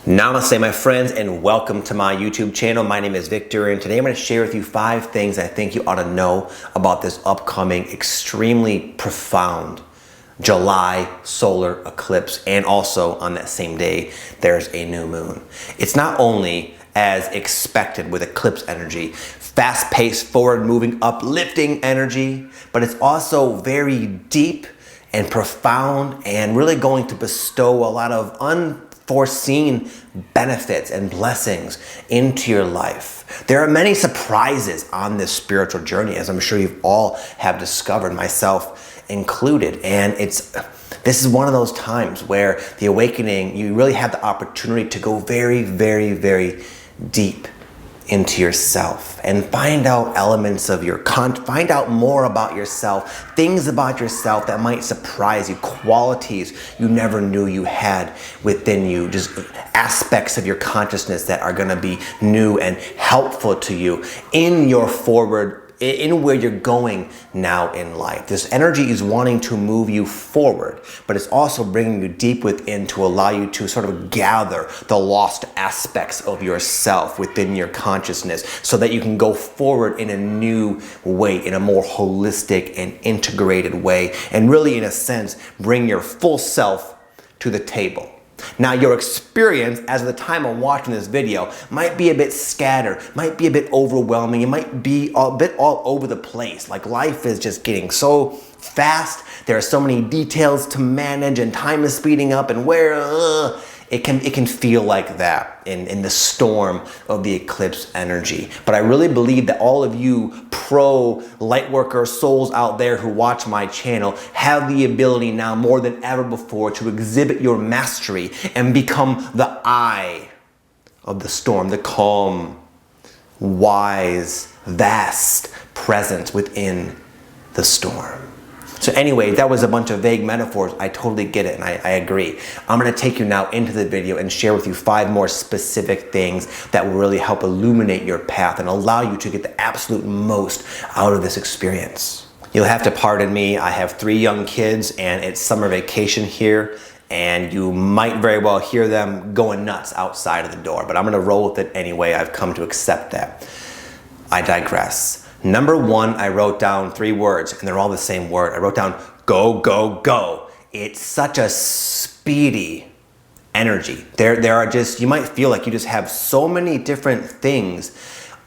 Namaste, my friends, and welcome to my YouTube channel. My name is Victor, and today I'm going to share with you 5 things I think you ought to know about this upcoming, extremely profound July solar eclipse, and also on that same day, there's a new moon. It's not only as expected with eclipse energy, fast-paced, forward-moving, uplifting energy, but it's also very deep and profound and really going to bestow a lot of unforeseen benefits and blessings into your life. There are many surprises on this spiritual journey, as I'm sure you all have discovered, myself included. And this is one of those times where the awakening, you really have the opportunity to go very, very, very deep into yourself and find out elements of find out more about yourself, things about yourself that might surprise you, qualities you never knew you had within you, just aspects of your consciousness that are going to be new and helpful to you in where you're going now in life. This energy is wanting to move you forward, but it's also bringing you deep within to allow you to sort of gather the lost aspects of yourself within your consciousness so that you can go forward in a new way, in a more holistic and integrated way, and really, in a sense, bring your full self to the table. Now, your experience as of the time of watching this video might be a bit scattered, might be a bit overwhelming, it might be a bit all over the place. Like, life is just getting so fast, there are so many details to manage, and time is speeding up, and it can feel like that in the storm of the eclipse energy. But I really believe that all of you pro lightworker souls out there who watch my channel have the ability now more than ever before to exhibit your mastery and become the eye of the storm, the calm, wise, vast presence within the storm. So anyway, that was a bunch of vague metaphors. I totally get it, and I agree. I'm going to take you now into the video and share with you 5 more specific things that will really help illuminate your path and allow you to get the absolute most out of this experience. You'll have to pardon me. I have 3 young kids, and it's summer vacation here, and you might very well hear them going nuts outside of the door, but I'm going to roll with it anyway. I've come to accept that. I digress. Number 1, I wrote down 3 words, and they're all the same word. I wrote down go, go, go. It's such a speedy energy. There are just, you might feel like you just have so many different things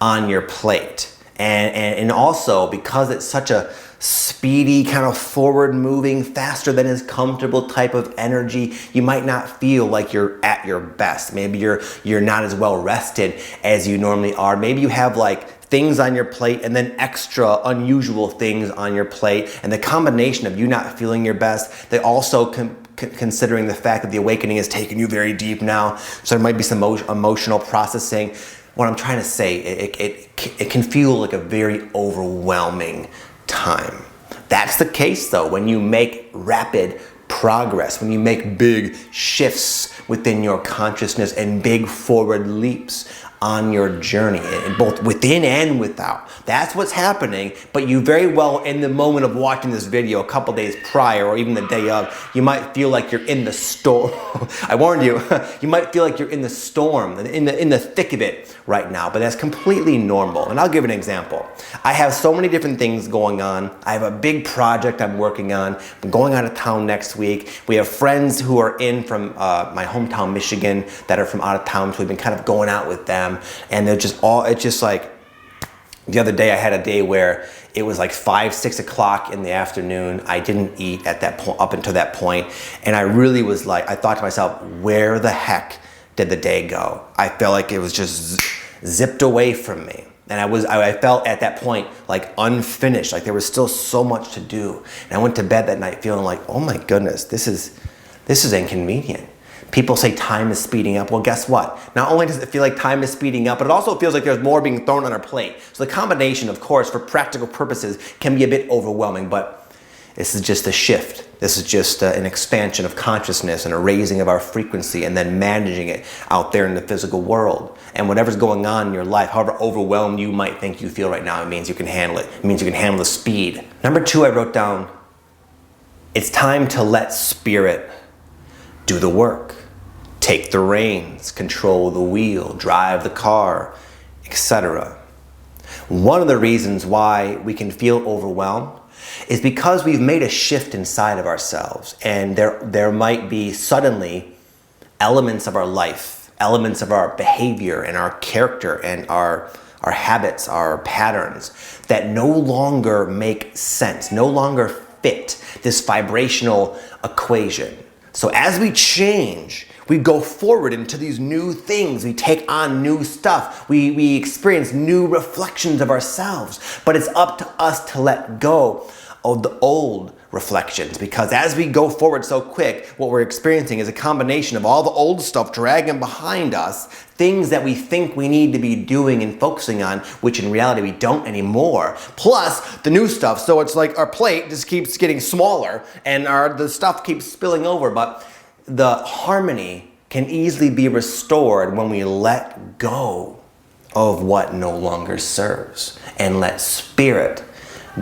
on your plate. And also, because it's such a speedy, kind of forward moving, faster than is comfortable type of energy, you might not feel like you're at your best. Maybe you're not as well rested as you normally are. Maybe you have like things on your plate and then extra unusual things on your plate, and the combination of you not feeling your best, they also considering the fact that the awakening is taking you very deep now, so there might be some emotional processing. What I'm trying to say, it can feel like a very overwhelming time. That's the case though when you make rapid progress, when you make big shifts within your consciousness and big forward leaps on your journey, both within and without. That's what's happening, but you very well, in the moment of watching this video a couple days prior or even the day of, you might feel like you're in the storm. I warned you. You might feel like you're in the storm, in the thick of it right now, but that's completely normal. And I'll give an example. I have so many different things going on. I have a big project I'm working on. I'm going out of town next week. We have friends who are in from my hometown, Michigan, that are from out of town, so we've been kind of going out with them. And they're just it's just like, the other day I had a day where it was like 5-6 o'clock in the afternoon. I didn't eat at that point, up until that point. And I really was like, I thought to myself, where the heck did the day go? I felt like it was just zipped away from me. And I felt at that point like unfinished, like there was still so much to do. And I went to bed that night feeling like, oh my goodness, this is inconvenient. People say time is speeding up. Well, guess what? Not only does it feel like time is speeding up, but it also feels like there's more being thrown on our plate. So the combination, of course, for practical purposes, can be a bit overwhelming, but this is just a shift. This is just an expansion of consciousness and a raising of our frequency and then managing it out there in the physical world. And whatever's going on in your life, however overwhelmed you might think you feel right now, it means you can handle it. It means you can handle the speed. Number 2, I wrote down, it's time to let spirit do the work. Take the reins, control the wheel, drive the car, etc. One of the reasons why we can feel overwhelmed is because we've made a shift inside of ourselves, and there might be suddenly elements of our life, elements of our behavior and our character and our habits, our patterns that no longer make sense, no longer fit this vibrational equation. So as we change, we go forward into these new things. We take on new stuff. We experience new reflections of ourselves. But it's up to us to let go of the old reflections, because as we go forward so quick, what we're experiencing is a combination of all the old stuff dragging behind us, things that we think we need to be doing and focusing on, which in reality we don't anymore, plus the new stuff. So it's like our plate just keeps getting smaller and the stuff keeps spilling over, but the harmony can easily be restored when we let go of what no longer serves and let spirit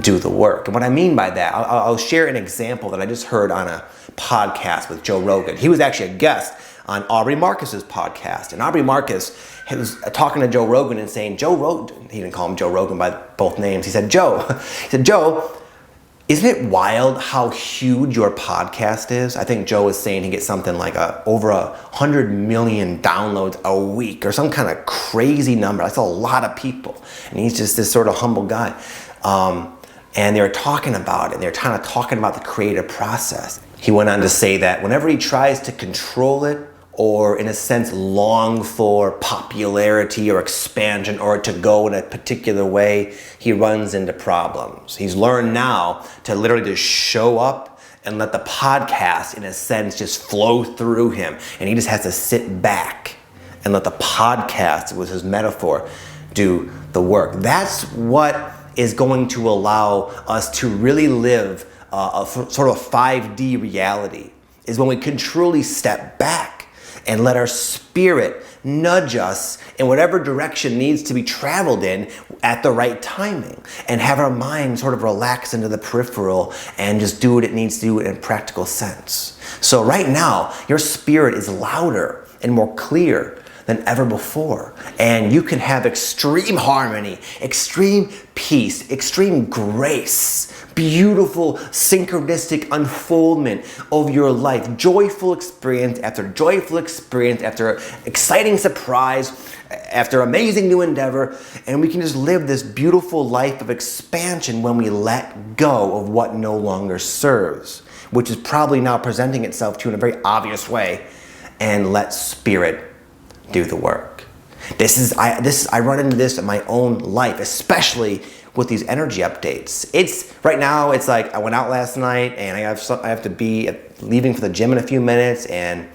do the work. And what I mean by that, I'll share an example that I just heard on a podcast with Joe Rogan. He was actually a guest on Aubrey Marcus's podcast. And Aubrey Marcus was talking to Joe Rogan and saying, Joe Rogan, he didn't call him Joe Rogan by both names. He said, Joe, isn't it wild how huge your podcast is? I think Joe was saying he gets something like over 100 million downloads a week or some kind of crazy number. That's a lot of people. And he's just this sort of humble guy. And they were talking about it. They were kind of talking about the creative process. He went on to say that whenever he tries to control it, or in a sense long for popularity or expansion or to go in a particular way, he runs into problems. He's learned now to literally just show up and let the podcast, in a sense, just flow through him. And he just has to sit back and let the podcast, it was his metaphor, do the work. That's what is going to allow us to really live a sort of 5D reality, is when we can truly step back and let our spirit nudge us in whatever direction needs to be traveled in at the right timing, and have our mind sort of relax into the peripheral and just do what it needs to do in a practical sense. So right now, your spirit is louder and more clear than ever before. And you can have extreme harmony, extreme peace, extreme grace, beautiful synchronistic unfoldment of your life, joyful experience after exciting surprise, after amazing new endeavor. And we can just live this beautiful life of expansion when we let go of what no longer serves, which is probably now presenting itself to you in a very obvious way, and let spirit do the work. I run into this in my own life, especially with these energy updates. Right now, it's like I went out last night and I have to be leaving for the gym in a few minutes. And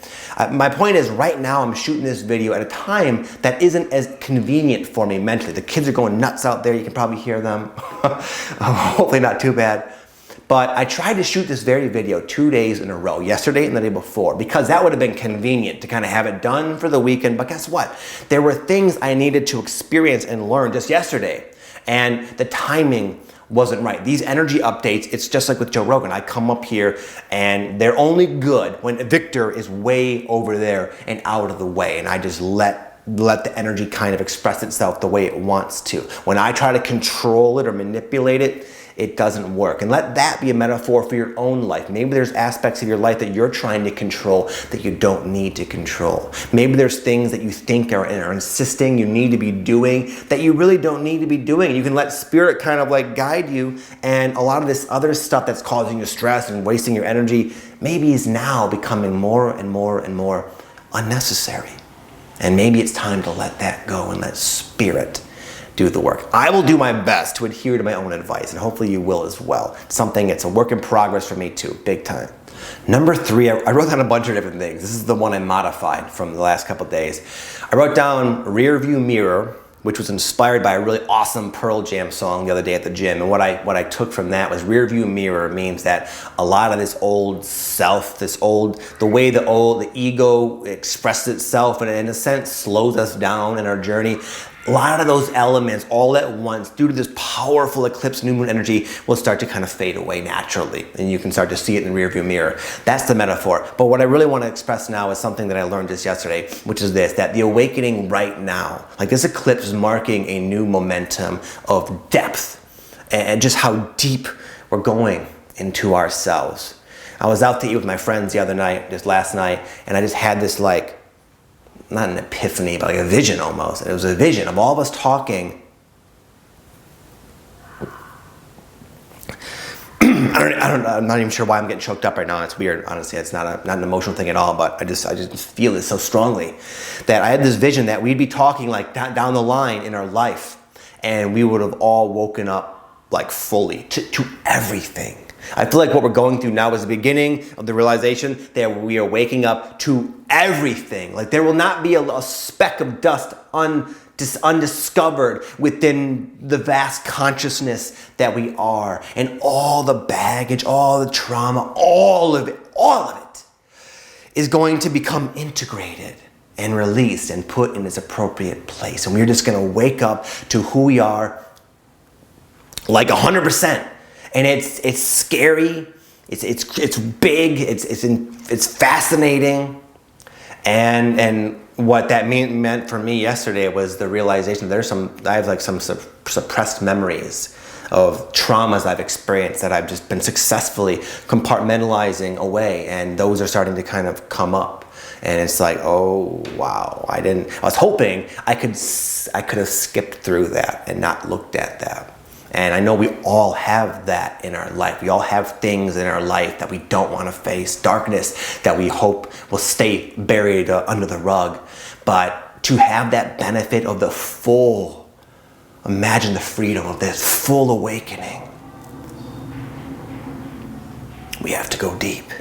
my point is, right now I'm shooting this video at a time that isn't as convenient for me mentally. The kids are going nuts out there. You can probably hear them. Hopefully not too bad. But I tried to shoot this very video 2 days in a row, yesterday and the day before, because that would have been convenient to kind of have it done for the weekend. But guess what? There were things I needed to experience and learn just yesterday, and the timing wasn't right. These energy updates, it's just like with Joe Rogan. I come up here and they're only good when Victor is way over there and out of the way, and I just let the energy kind of express itself the way it wants to. When I try to control it or manipulate it, it doesn't work. And let that be a metaphor for your own life. Maybe there's aspects of your life that you're trying to control that you don't need to control. Maybe there's things that you think are insisting you need to be doing that you really don't need to be doing. You can let spirit kind of like guide you, and a lot of this other stuff that's causing you stress and wasting your energy maybe is now becoming more and more and more unnecessary. And maybe it's time to let that go and let spirit do the work. I will do my best to adhere to my own advice, and hopefully you will as well. It's a work in progress for me too, big time. Number 3, I wrote down a bunch of different things. This is the one I modified from the last couple of days. I wrote down rear view mirror, which was inspired by a really awesome Pearl Jam song the other day at the gym. And what I took from that was rear view mirror means that a lot of this old self, the way the ego expresses itself and in a sense slows us down in our journey. A lot of those elements all at once, due to this powerful eclipse new moon energy, will start to kind of fade away naturally. And you can start to see it in the rearview mirror. That's the metaphor. But what I really want to express now is something that I learned just yesterday, which is this, that the awakening right now, like this eclipse is marking a new momentum of depth and just how deep we're going into ourselves. I was out to eat with my friends the other night, just last night, and I just had this not an epiphany, but like a vision almost. It was a vision of all of us talking. I'm not even sure why I'm getting choked up right now. It's weird, honestly. It's not an emotional thing at all, but I just feel it so strongly that I had this vision that we'd be talking like down the line in our life, and we would have all woken up like fully to everything. I feel like what we're going through now is the beginning of the realization that we are waking up to everything. Like there will not be a speck of dust undiscovered within the vast consciousness that we are. And all the baggage, all the trauma, all of it is going to become integrated and released and put in its appropriate place. And we're just going to wake up to who we are like 100%. And it's scary, it's big, it's fascinating, and what that meant for me yesterday was the realization that I have like some suppressed memories of traumas I've experienced that I've just been successfully compartmentalizing away, and those are starting to kind of come up. And it's like, oh wow, I was hoping I could have skipped through that and not looked at that. And I know we all have that in our life. We all have things in our life that we don't want to face, darkness that we hope will stay buried under the rug. But to have that benefit of the full, imagine the freedom of this full awakening, we have to go deep.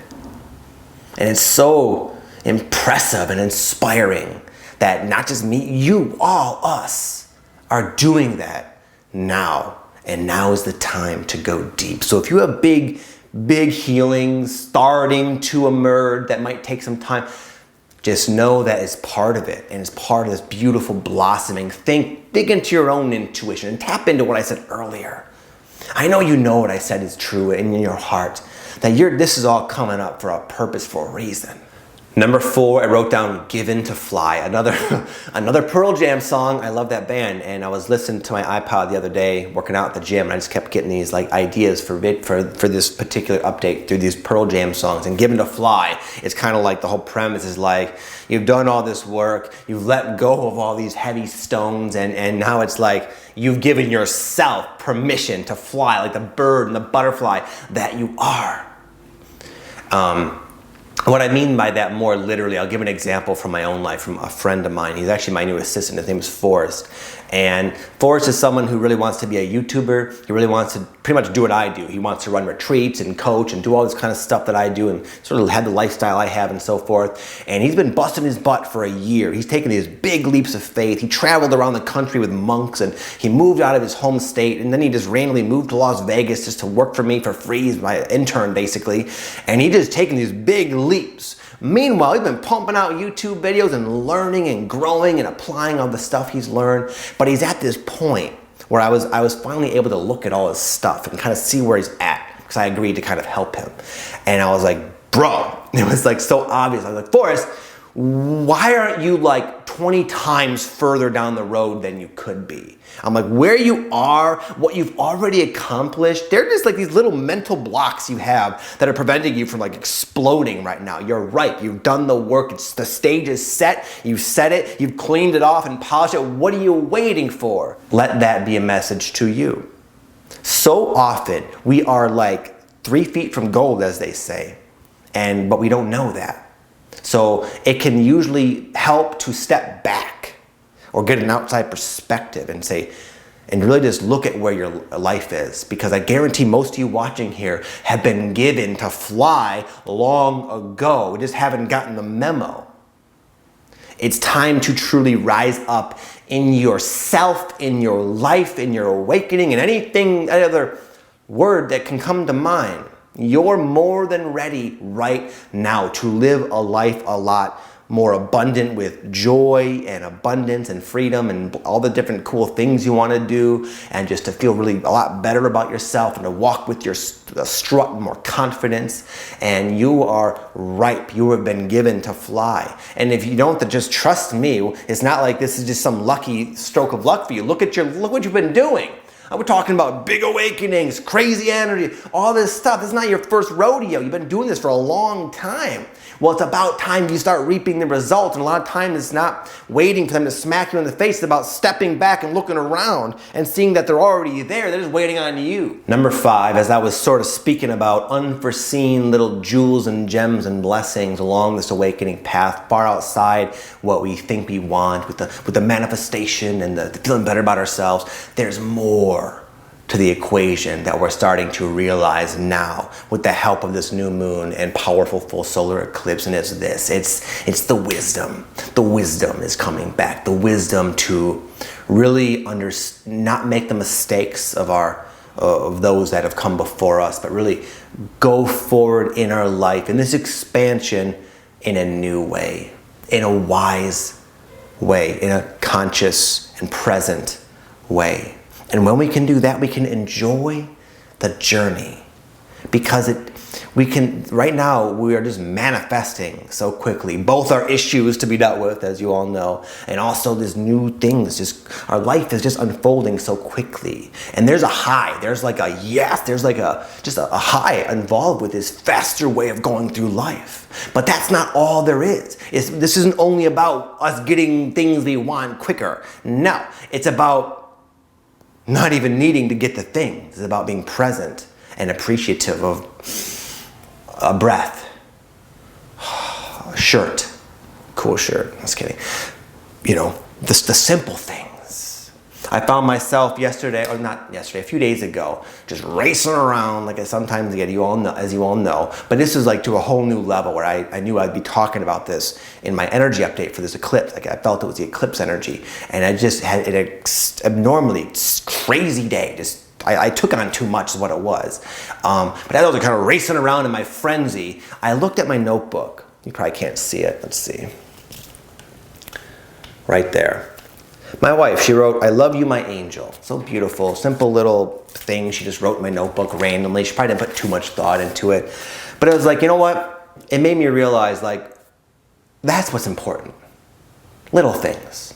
And it's so impressive and inspiring that not just me, you, all us are doing that now. And now is the time to go deep. So if you have big healings starting to emerge that might take some time, just know that is part of it, and it's part of this beautiful blossoming. Dig into your own intuition and tap into what I said earlier. I know you know what I said is true in your heart, that this is all coming up for a purpose, for a reason. Number 4, I wrote down Given to Fly, another Pearl Jam song. I love that band, and I was listening to my iPod the other day, working out at the gym, and I just kept getting these like ideas for this particular update through these Pearl Jam songs. And Given to Fly, it's kind of like the whole premise is like, you've done all this work, you've let go of all these heavy stones, and now it's like you've given yourself permission to fly like the bird and the butterfly that you are. What I mean by that more literally, I'll give an example from my own life, from a friend of mine. He's actually my new assistant. His name is Forrest. And Forrest is someone who really wants to be a YouTuber. He really wants to pretty much do what I do. He wants to run retreats and coach and do all this kind of stuff that I do and sort of have the lifestyle I have and so forth. And he's been busting his butt for a year. He's taken these big leaps of faith. He traveled around the country with monks, and he moved out of his home state, and then he just randomly moved to Las Vegas just to work for me for free. He's my intern basically. And he just taken these big leaps. Meanwhile, he's been pumping out YouTube videos and learning and growing and applying all the stuff he's learned. But he's at this point where I was finally able to look at all his stuff and kind of see where he's at, because I agreed to kind of help him. And I was like, bro, it was like so obvious. I was like, Forrest, why aren't you like 20 times further down the road than you could be? I'm like, where you are, what you've already accomplished, they're just like these little mental blocks you have that are preventing you from like exploding right now. You're right, you've done the work, the stage is set, you've set it, you've cleaned it off and polished it. What are you waiting for? Let that be a message to you. So often we are like 3 feet from gold, as they say, but we don't know that. So it can usually help to step back or get an outside perspective and say, and really just look at where your life is. Because I guarantee most of you watching here have been given to fly long ago. We just haven't gotten the memo. It's time to truly rise up in yourself, in your life, in your awakening, and any other word that can come to mind. You're more than ready right now to live a life a lot more abundant with joy and abundance and freedom and all the different cool things you want to do, and just to feel really a lot better about yourself and to walk with your strut more confidence. And you are ripe. You have been given to fly. And if you don't, just trust me. It's not like this is just some lucky stroke of luck for you. Look what you've been doing. We're talking about big awakenings, crazy energy, all this stuff. This is not your first rodeo. You've been doing this for a long time. Well, it's about time you start reaping the results. And a lot of times it's not waiting for them to smack you in the face. It's about stepping back and looking around and seeing that they're already there. They're just waiting on you. Number 5, as I was sort of speaking about unforeseen little jewels and gems and blessings along this awakening path, far outside what we think we want with the manifestation and the feeling better about ourselves, there's more to the equation that we're starting to realize now with the help of this new moon and powerful full solar eclipse. And it's this, it's the wisdom. The wisdom is coming back. The wisdom to really not make the mistakes of those that have come before us, but really go forward in our life, in this expansion, in a new way, in a wise way, in a conscious and present way. And when we can do that, we can enjoy the journey, because right now we are just manifesting so quickly. Both are issues to be dealt with, as you all know, and also there's new things. Our life is just unfolding so quickly. And there's a high, there's like a high involved with this faster way of going through life. But that's not all there is. This isn't only about us getting things we want quicker. No, it's about not even needing to get the things. It's about being present and appreciative of a breath, a shirt, cool shirt, just kidding. The simple things. I found myself a few days ago, just racing around like I sometimes get, as you all know. But this is like to a whole new level where I knew I'd be talking about this in my energy update for this eclipse. Like I felt it was the eclipse energy, and I just had an abnormally crazy day. I took on too much is what it was. But as I was kind of racing around in my frenzy, I looked at my notebook. You probably can't see it. Let's see. Right there. My wife, she wrote, "I love you, my angel." So beautiful, simple little thing she just wrote in my notebook randomly. She probably didn't put too much thought into it. But it was like, you know what? It made me realize, like, that's what's important. Little things.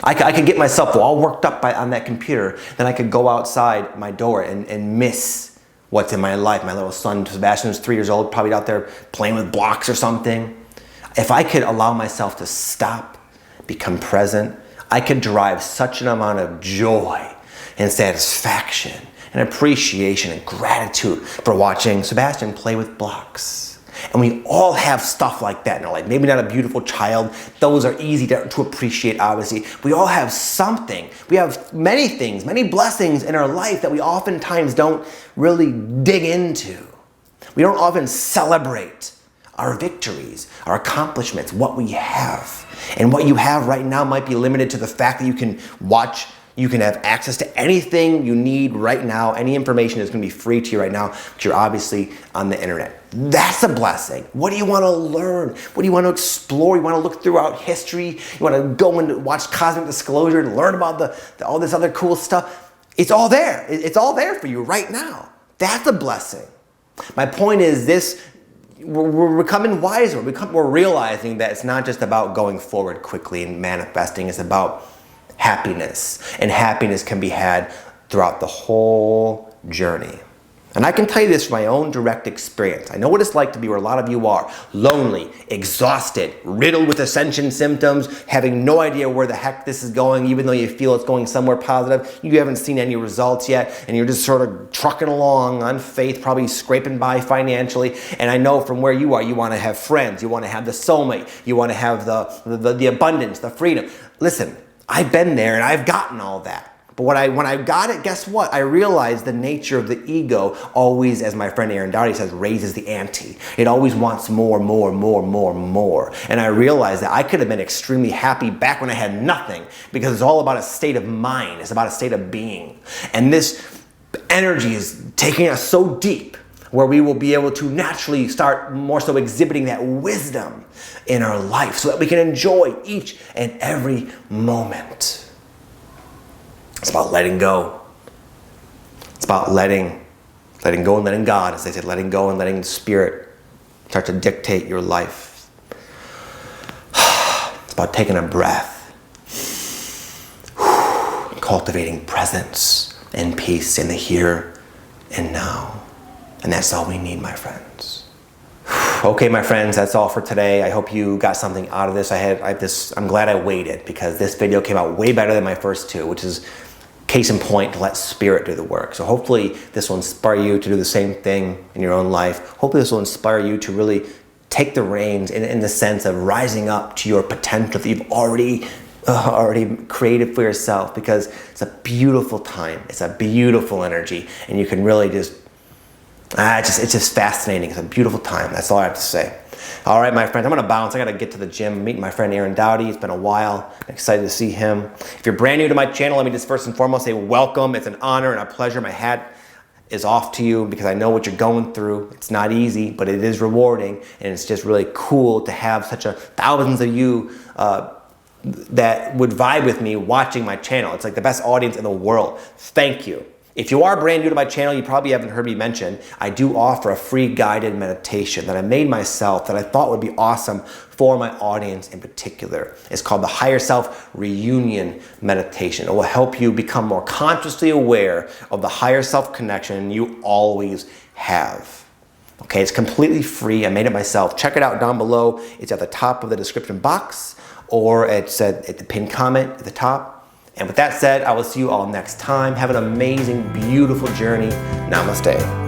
I could get myself all worked up on that computer, then I could go outside my door and miss what's in my life. My little son, Sebastian, is 3 years old, probably out there playing with blocks or something. If I could allow myself to stop, become present, I could derive such an amount of joy and satisfaction and appreciation and gratitude for watching Sebastian play with blocks. And we all have stuff like that in our life. Maybe not a beautiful child. Those are easy to appreciate, obviously. We all have something. We have many things, many blessings in our life that we oftentimes don't really dig into. We don't often celebrate our victories, our accomplishments, what we have. And what you have right now might be limited to the fact that you can have access to anything you need right now. Any information is going to be free to you right now, but you're obviously on the internet. That's a blessing. What do you want to learn? What do you want to explore? You want to look throughout history? You want to go and watch Cosmic Disclosure and learn about all this other cool stuff? It's all there. It's all there for you right now. That's a blessing. My point is this. We're becoming wiser. We're realizing that it's not just about going forward quickly and manifesting. It's about happiness. And happiness can be had throughout the whole journey. And I can tell you this from my own direct experience. I know what it's like to be where a lot of you are. Lonely, exhausted, riddled with ascension symptoms, having no idea where the heck this is going, even though you feel it's going somewhere positive. You haven't seen any results yet, and you're just sort of trucking along on faith, probably scraping by financially. And I know from where you are, you want to have friends, you want to have the soulmate, you want to have the abundance, the freedom. Listen, I've been there and I've gotten all that. But when I got it, guess what? I realized the nature of the ego always, as my friend Aaron Doughty says, raises the ante. It always wants more, more, more, more, more. And I realized that I could have been extremely happy back when I had nothing, because it's all about a state of mind. It's about a state of being. And this energy is taking us so deep where we will be able to naturally start more so exhibiting that wisdom in our life so that we can enjoy each and every moment. It's about letting go. It's about letting go and letting God, as they said, letting go and letting the Spirit start to dictate your life. It's about taking a breath, cultivating presence and peace in the here and now. And that's all we need, my friends. Okay, my friends, that's all for today. I hope you got something out of this. I'm glad I waited, because this video came out way better than my first two, which is case in point to let Spirit do the work. So hopefully this will inspire you to do the same thing in your own life. Hopefully this will inspire you to really take the reins in the sense of rising up to your potential that you've already created for yourself, because it's a beautiful time. It's a beautiful energy, and you can really just, it's just fascinating. It's a beautiful time. That's all I have to say. All right, my friends, I'm going to bounce. I got to get to the gym, meet my friend Aaron Doughty. It's been a while. I'm excited to see him. If you're brand new to my channel, let me just first and foremost say welcome. It's an honor and a pleasure. My hat is off to you, because I know what you're going through. It's not easy, but it is rewarding, and it's just really cool to have such thousands of you that would vibe with me watching my channel. It's like the best audience in the world. Thank you. If you are brand new to my channel, you probably haven't heard me mention, I do offer a free guided meditation that I made myself that I thought would be awesome for my audience in particular. It's called the Higher Self Reunion Meditation. It will help you become more consciously aware of the higher self connection you always have. Okay, it's completely free. I made it myself. Check it out down below. It's at the top of the description box, or it's at the pinned comment at the top. And with that said, I will see you all next time. Have an amazing, beautiful journey. Namaste.